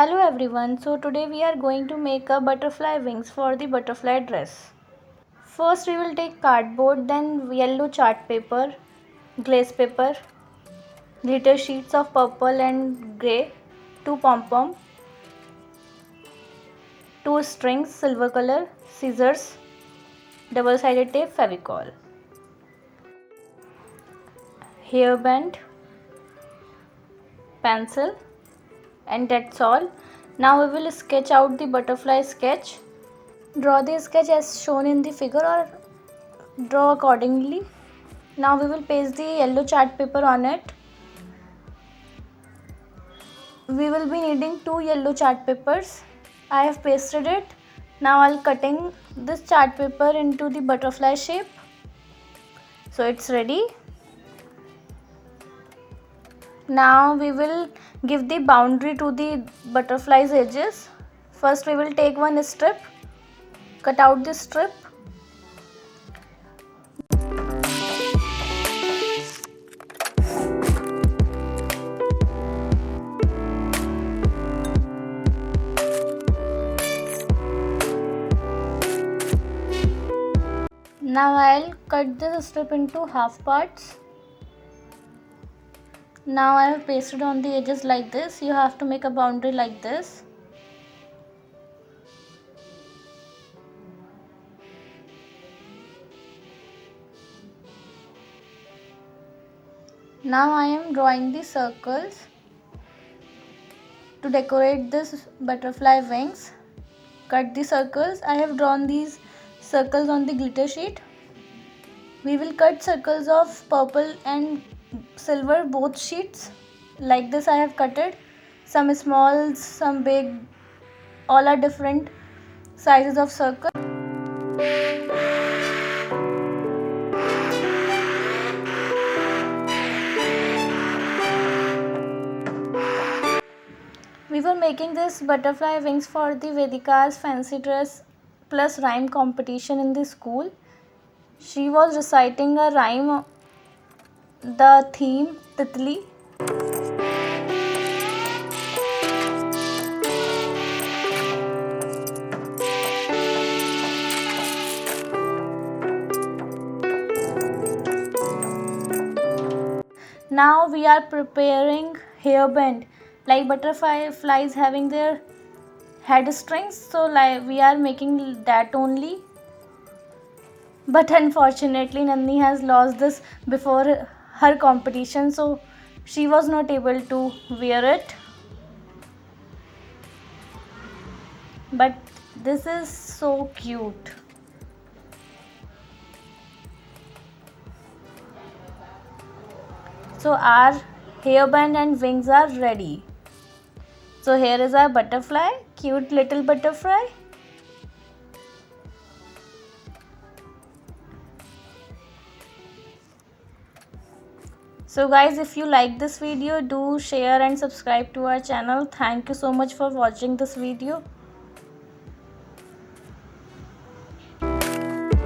Hello everyone, so today we are going to make a butterfly wings for the butterfly dress. First we will take cardboard, then yellow chart paper, glaze paper, glitter sheets of purple and grey, 2 pom-pom, 2 strings silver color, scissors, double-sided tape, fevicol, hairband, pencil, and that's all. Now we will sketch out the butterfly sketch. Draw the sketch as shown in the figure or draw accordingly. Now we will paste the yellow chart paper on it. We will be needing 2 yellow chart papers. I have pasted it. Now I'll cutting this chart paper into the butterfly shape. So it's ready. Now we will give the boundary to the butterfly's edges. First we will take one strip, cut out the strip. Now I'll cut this strip into half parts. Now I have pasted on the edges like this. You have to make a boundary like this. Now I am drawing the circles to decorate this butterfly wings. Cut the circles. I have drawn these circles on the glitter sheet. We will cut circles of purple and silver, both sheets. Like this I have cut it. Some small, some big, all are different sizes of circle. We were making this butterfly wings for the Vedika's fancy dress plus rhyme competition in the school. She was reciting a rhyme, the theme Titli. Now we are preparing hairband, like butterflies having their head strings, so like we are making that only. But unfortunately Nandini has lost this before her competition, so she was not able to wear it. But this is so cute. So our hairband and wings are ready. So here is our butterfly, cute little butterfly. So guys, if you like this video, do share and subscribe to our channel. Thank you so much for watching this video.